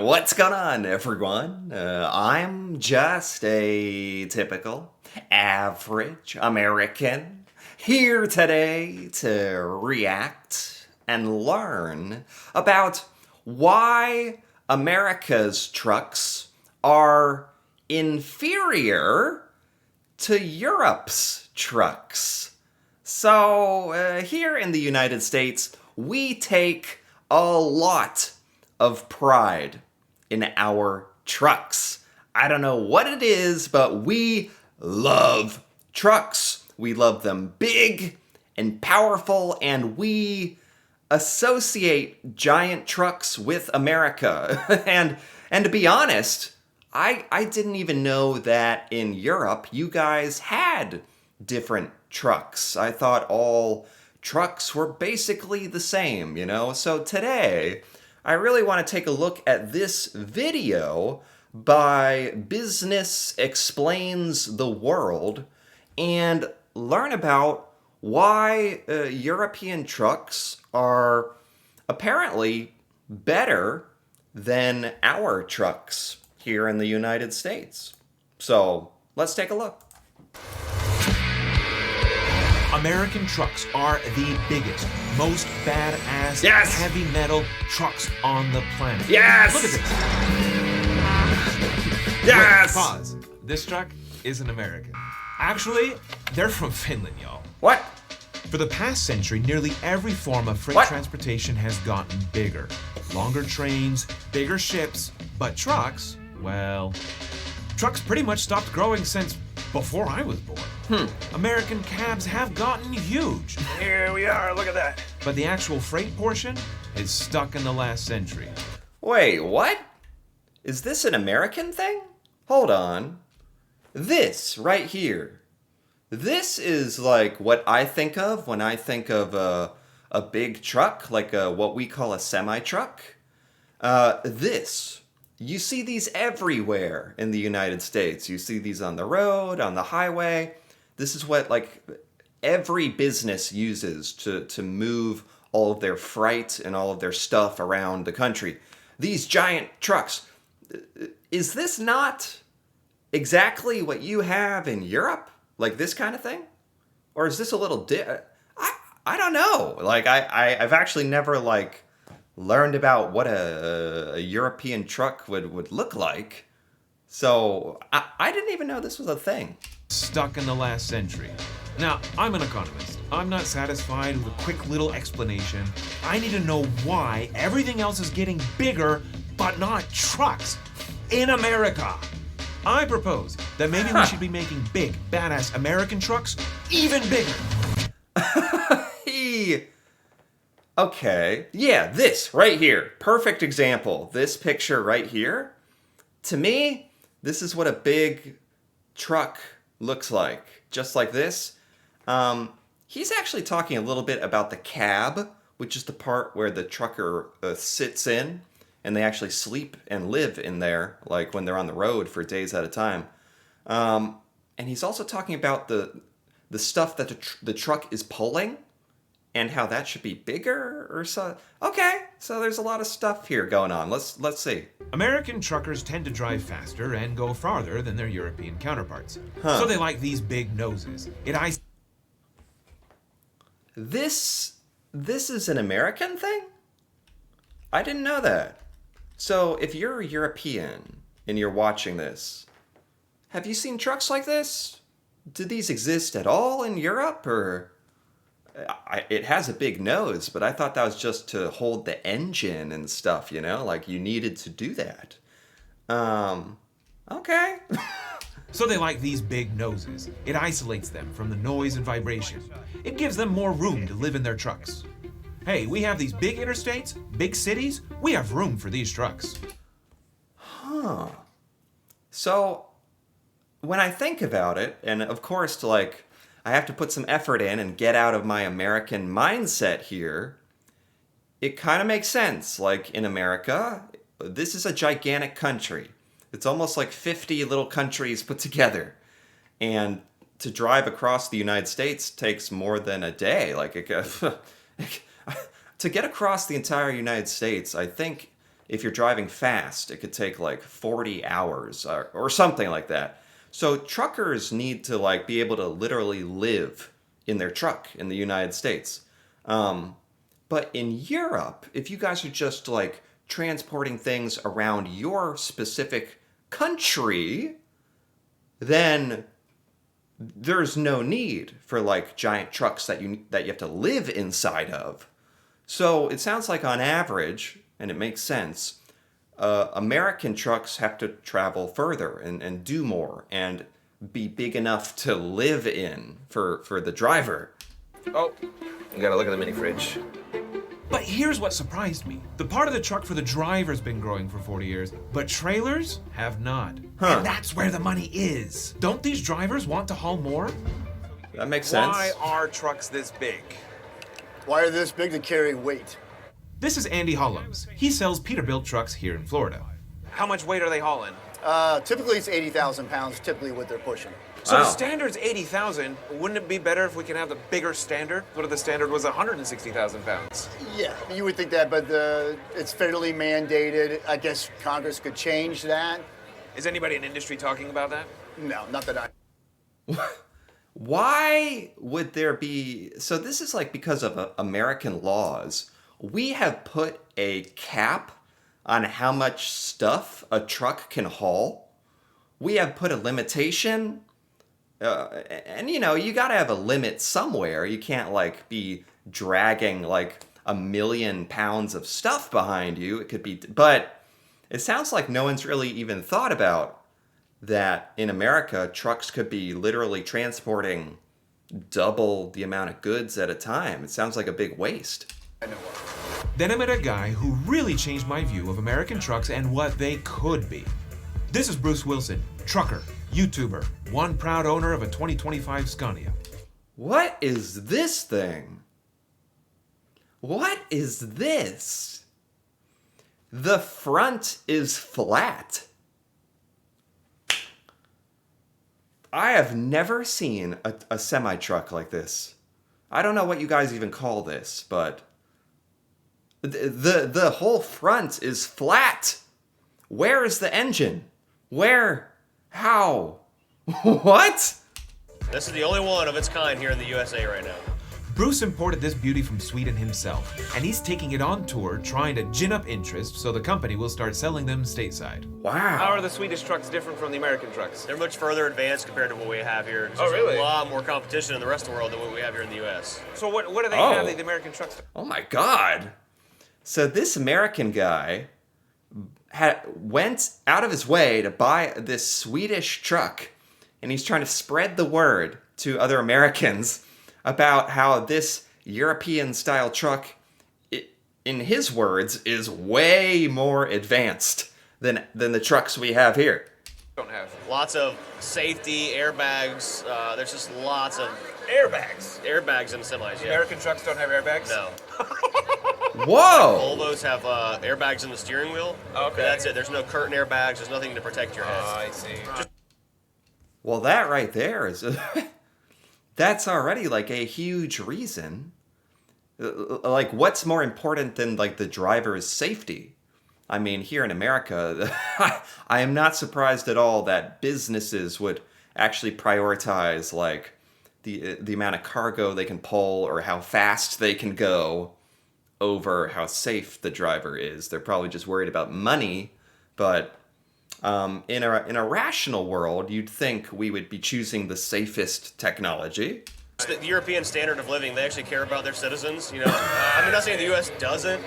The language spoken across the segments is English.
What's going on, everyone? I'm just a typical, average American here today to react and learn about why America's trucks are inferior to Europe's trucks. So, here in the United States, we take a lot of pride in our trucks. I don't know what it is, but we love trucks. We love them big and powerful, and we associate giant trucks with America. and to be honest, I didn't even know that in Europe you guys had different trucks. I thought all trucks were basically the same, you know? So today, I really want to take a look at this video by Business Explains the World and learn about why European trucks are apparently better than our trucks here in the United States. So let's take a look. American trucks are the biggest, most badass, Yes! heavy metal trucks on the planet. Yes! Look at this. Yes! Wait, pause. This truck isn't American. Actually, they're from Finland, y'all. What? For the past century, nearly every form of freight What? transportation has gotten bigger. Longer trains, bigger ships, but trucks, well, trucks pretty much stopped growing since before I was born. American cabs have gotten huge. Here we are, look at that. But the actual freight portion is stuck in the last century. Wait, what? Is this an American thing? Hold on. This right here. This is like what I think of when I think of a big truck, like what we call a semi-truck. You see these everywhere in the United States. You see these on the road, on the highway. This is what like every business uses to move all of their freight and all of their stuff around the country. These giant trucks. Is this not exactly what you have in Europe? Like this kind of thing? Or is this a little I don't know. Like I've actually never like learned about what a European truck would look like. So I didn't even know this was a thing. Stuck in the last century. Now, I'm an economist. I'm not satisfied with a quick little explanation. I need to know why everything else is getting bigger, but not trucks in America. I propose that maybe we should be making big, badass American trucks even bigger. Okay. Yeah, this right here. Perfect example. This picture right here. To me, this is what a big truck looks like. Just like this. He's actually talking a little bit about the cab, which is the part where the trucker sits in, and they actually sleep and live in there, like when they're on the road for days at a time. And he's also talking about the stuff that the truck is pulling, and how that should be bigger or so. Okay, so there's a lot of stuff here going on. Let's see. American truckers tend to drive faster and go farther than their European counterparts. So they like these big noses. This is an American thing? I didn't know that. So if you're a European and you're watching this, have you seen trucks like this? Do these exist at all in Europe, or it has a big nose, but I thought that was just to hold the engine and stuff, you know? Like you needed to do that. Okay. So they like these big noses. It isolates them from the noise and vibration. It gives them more room to live in their trucks. Hey, we have these big interstates, big cities. We have room for these trucks. So when I think about it, and of course, like, I have to put some effort in and get out of my American mindset here, it kind of makes sense. Like in America, this is a gigantic country. It's almost like 50 little countries put together. And to drive across the United States takes more than a day. Like to get across the entire United States, I think if you're driving fast, it could take like 40 hours or something like that. So truckers need to like be able to literally live in their truck in the United States. But in Europe, if you guys are just like transporting things around your specific country, then there's no need for like giant trucks that you have to live inside of. So it sounds like on average, and it makes sense, American trucks have to travel further and do more and be big enough to live in for the driver. Oh, you gotta look at the mini fridge. But here's what surprised me. The part of the truck for the driver's been growing for 40 years, but trailers have not. Huh. And that's where the money is. Don't these drivers want to haul more? That makes sense. Why are trucks this big? Why are they this big to carry weight? This is Andy Hollums. He sells Peterbilt trucks here in Florida. How much weight are they hauling? Typically it's 80,000 pounds, typically what they're pushing. So Wow. the standard's 80,000. Wouldn't it be better if we can have the bigger standard? What if the standard was 160,000 pounds? Yeah, you would think that, but it's federally mandated. I guess Congress could change that. Is anybody in industry talking about that? No, not that I. Why would there be... So this is like because of American laws. We have put a cap on how much stuff a truck can haul. We have put a limitation. And you know, you gotta have a limit somewhere. You can't like be dragging like 1 million pounds of stuff behind you. It could be... But it sounds like no one's really even thought about that in America, trucks could be literally transporting double the amount of goods at a time. It sounds like a big waste. Then I met a guy who really changed my view of American trucks and what they could be. This is Bruce Wilson, trucker, YouTuber, one proud owner of a 2025 Scania. What is this thing? What is this? The front is flat. I have never seen a semi-truck like this. I don't know what you guys even call this, but the whole front is flat. Where is the engine? Where? How? What? This is the only one of its kind here in the USA right now. Bruce imported this beauty from Sweden himself, and he's taking it on tour trying to gin up interest so the company will start selling them stateside. Wow. How are the Swedish trucks different from the American trucks? They're much further advanced compared to what we have here. Oh, really? There's a lot more competition in the rest of the world than what we have here in the US. So what do they Oh. have that the American trucks do? Oh my God. So this American guy went out of his way to buy this Swedish truck, and he's trying to spread the word to other Americans about how this European-style truck, in his words, is way more advanced than the trucks we have here. Don't have Lots of safety, airbags. There's just lots of airbags. in semis. Yeah. American trucks don't have airbags? No. Whoa! Volvos have airbags in the steering wheel. Okay. But that's it. There's no curtain airbags. There's nothing to protect your head. I see. Well, that right there is... that's already like a huge reason. Like, what's more important than like the driver's safety? I mean, here in America, I am not surprised at all that businesses would actually prioritize like the amount of cargo they can pull or how fast they can go over how safe the driver is. They're probably just worried about money, but in a rational world, you'd think we would be choosing the safest technology. The European standard of living, they actually care about their citizens. You know, I mean, not saying the U.S. doesn't,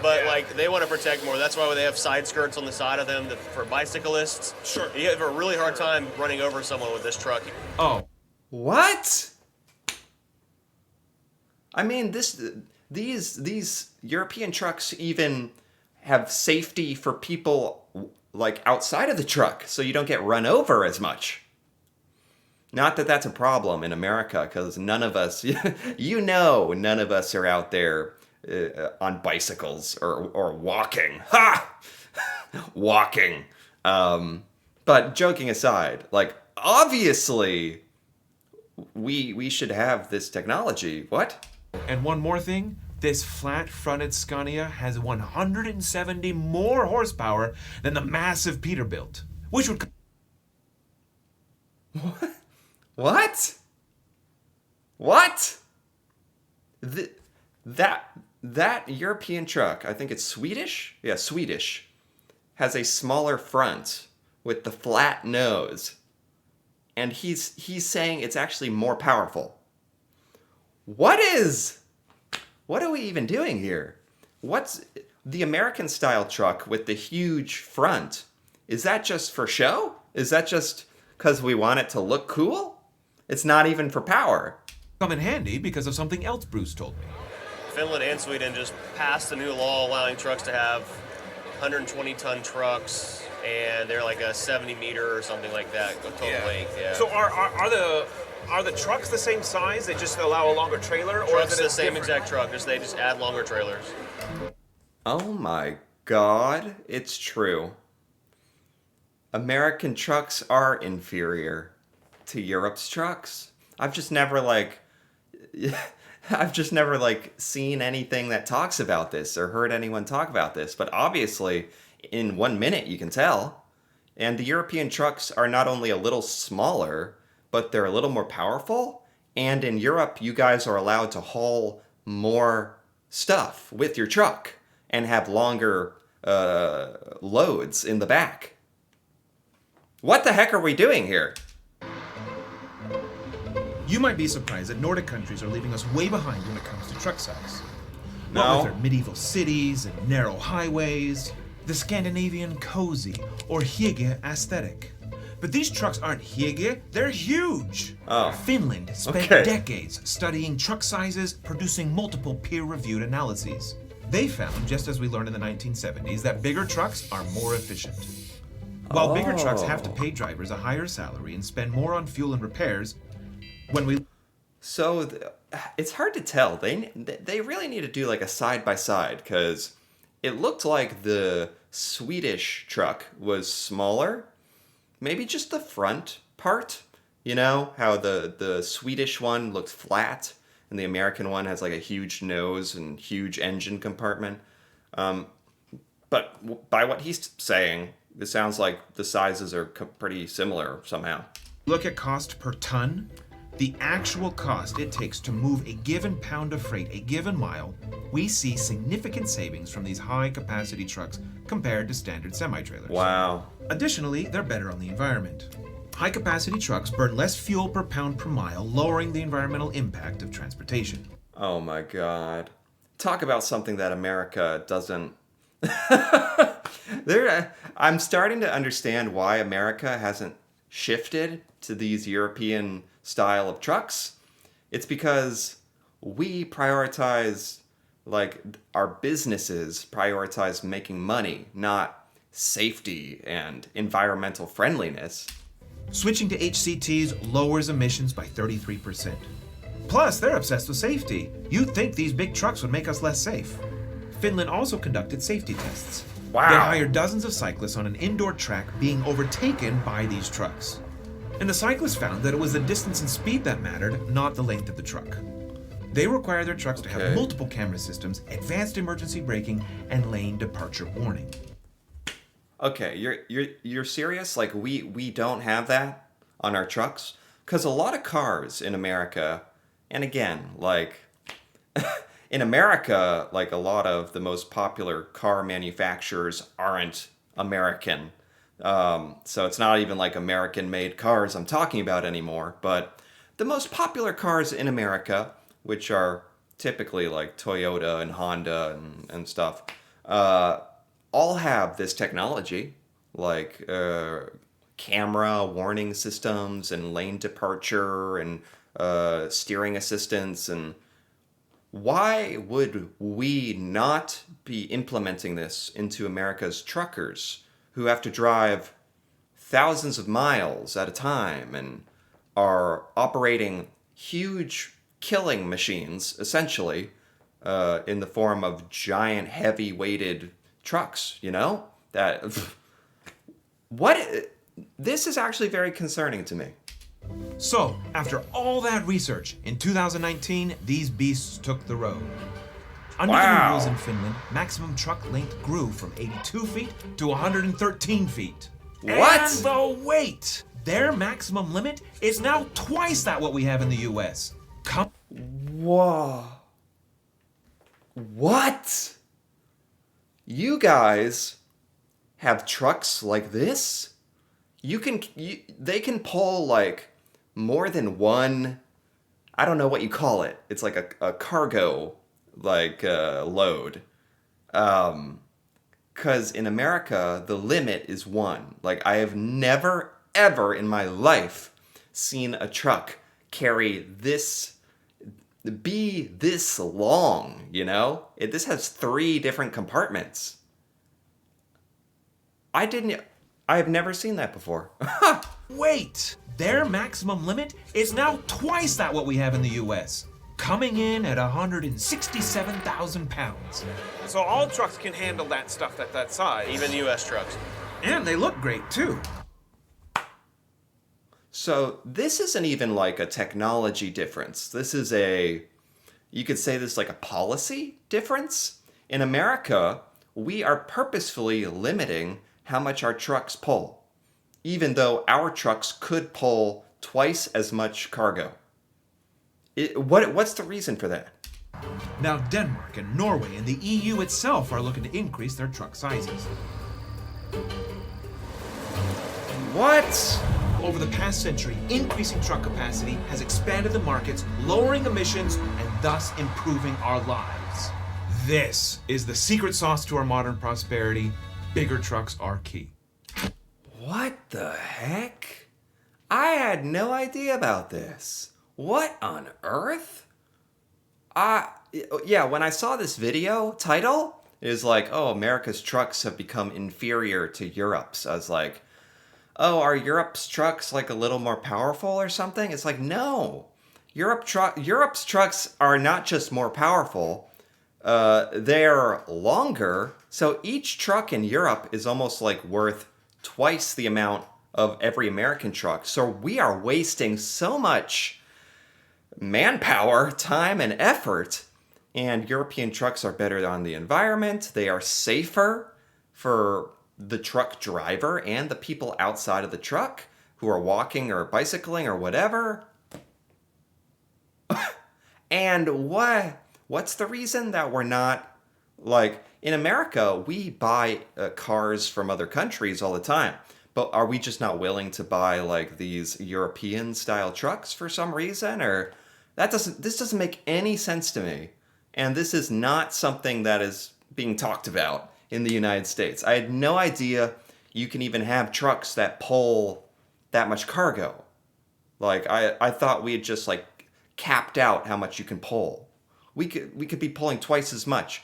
but like they want to protect more. That's why they have side skirts on the side of them for bicyclists. Sure. You have a really hard time running over someone with this truck. Oh, What? I mean, these European trucks even have safety for people like outside of the truck, so you don't get run over as much. Not that that's a problem in America, because none of us, none of us are out there on bicycles or walking. Ha! Walking. But joking aside, like, obviously, we should have this technology. What? and one more thing, This flat-fronted Scania has 170 more horsepower than the massive Peterbilt, which would... What? What? That European truck, I think it's Swedish? Yeah, Swedish, has a smaller front with the flat nose. And he's saying it's actually more powerful. What are we even doing here? What's the American style truck with the huge front? Is that just for show? Is that just because we want it to look cool? It's not even for power. come in handy because of something else Bruce told me. Finland and Sweden just passed a new law allowing trucks to have 120-ton trucks, and they're like a 70-meter or something like that total length. Yeah. So are the trucks the same size? They just allow a longer trailer, or Truck's is it the same different? exact truck, just they just add longer trailers. Oh my god, it's true. American trucks are inferior to Europe's trucks. I've just never seen anything that talks about this or heard anyone talk about this, but obviously in 1 minute you can tell. And the European trucks are not only a little smaller, but they're a little more powerful. And in Europe, you guys are allowed to haul more stuff with your truck and have longer loads in the back. What the heck are we doing here? You might be surprised that Nordic countries are leaving us way behind when it comes to truck size. No. What with their medieval cities and narrow highways, the Scandinavian cozy or hygge aesthetic. But these trucks aren't hygge, they're huge. Oh. Finland spent Okay. decades studying truck sizes, producing multiple peer-reviewed analyses. They found, just as we learned in the 1970s, that bigger trucks are more efficient. While bigger trucks have to pay drivers a higher salary and spend more on fuel and repairs, So it's hard to tell. They really need to do like a side by side, because it looked like the Swedish truck was smaller. Maybe just the front part. You know how the Swedish one looked flat and the American one has like a huge nose and huge engine compartment. But by what he's saying, it sounds like the sizes are pretty similar somehow. look at cost per ton, the actual cost it takes to move a given pound of freight a given mile, we see significant savings from these high-capacity trucks compared to standard semi-trailers. Wow. Additionally, they're better on the environment. High-capacity trucks burn less fuel per pound per mile, lowering the environmental impact of transportation. Oh my god. Talk about something that America doesn't... I'm starting to understand why America hasn't shifted to these European style of trucks. It's because we prioritize, like, our businesses prioritize making money, not safety and environmental friendliness. Switching to HCTs lowers emissions by 33%. Plus, they're obsessed with safety. You'd think these big trucks would make us less safe. Finland also conducted safety tests. Wow. They hired dozens of cyclists on an indoor track being overtaken by these trucks. And the cyclists found that it was the distance and speed that mattered, not the length of the truck. They require their trucks to have multiple camera systems, advanced emergency braking, and lane departure warning. Okay, you're serious? Like we don't have that on our trucks? Because a lot of cars in America, and again, like in America, like a lot of the most popular car manufacturers aren't American. So it's not even like American-made cars I'm talking about anymore. But the most popular cars in America, which are typically like Toyota and Honda and stuff, all have this technology, like camera warning systems and lane departure and steering assistance. And why would we not be implementing this into America's truckers, who have to drive thousands of miles at a time and are operating huge killing machines, essentially, in the form of giant, heavy-weighted trucks, you know? This is actually very concerning to me. So, after all that research, in 2019, these beasts took the road. Under Wow. the new rules in Finland, maximum truck length grew from 82 feet to 113 feet. What? And the weight! Their maximum limit is now twice that what we have in the US. Whoa. What? You guys have trucks like this? They can pull like more than one, I don't know what you call it. It's like a cargo like load. 'Cause in America the limit is one. Like I have never ever in my life seen a truck be this long, you know? This has 3 different compartments. I have never seen that before. Wait! Their maximum limit is now twice that what we have in the US, coming in at 167,000 pounds. So all trucks can handle that stuff at that size. Even U.S. trucks. And they look great too. So this isn't even like a technology difference. You could say this is like a policy difference. In America, we are purposefully limiting how much our trucks pull, even though our trucks could pull twice as much cargo. What's the reason for that? Now Denmark and Norway and the EU itself are looking to increase their truck sizes. What? Over the past century, increasing truck capacity has expanded the markets, lowering emissions, and thus improving our lives. This is the secret sauce to our modern prosperity. Bigger trucks are key. What the heck? I had no idea about this. What on earth? Yeah, when I saw this video title, it was like, oh, America's trucks have become inferior to Europe's. I was like, oh, are Europe's trucks like a little more powerful or something? It's like, no. Europe's trucks are not just more powerful, they're longer. So each truck in Europe is almost like worth twice the amount of every American truck. So we are wasting so much manpower, time, and effort. And European trucks are better on the environment. They are safer for the truck driver and the people outside of the truck who are walking or bicycling or whatever. And what's the reason that we're not, like, in America, we buy cars from other countries all the time. But are we just not willing to buy, like, these European-style trucks for some reason? Or this doesn't make any sense to me. And this is not something that is being talked about in the United States. I had no idea you can even have trucks that pull that much cargo. Like, I thought we had just, like, capped out how much you can pull. We could be pulling twice as much.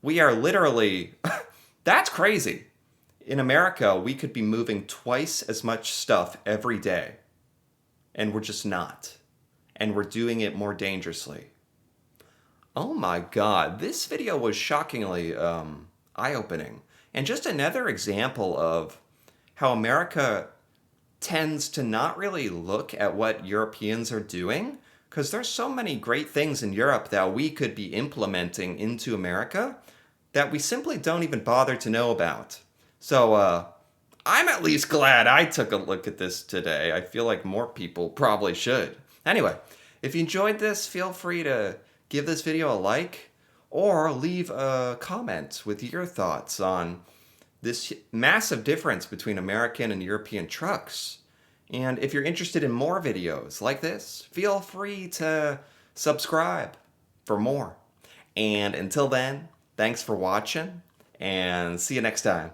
We are literally, that's crazy. In America, we could be moving twice as much stuff every day. And we're just not. And we're doing it more dangerously. Oh my God, this video was shockingly eye-opening. And just another example of how America tends to not really look at what Europeans are doing, because there's so many great things in Europe that we could be implementing into America that we simply don't even bother to know about. So I'm at least glad I took a look at this today. I feel like more people probably should. Anyway, if you enjoyed this, feel free to give this video a like or leave a comment with your thoughts on this massive difference between American and European trucks. And if you're interested in more videos like this, feel free to subscribe for more. And until then, thanks for watching and see you next time.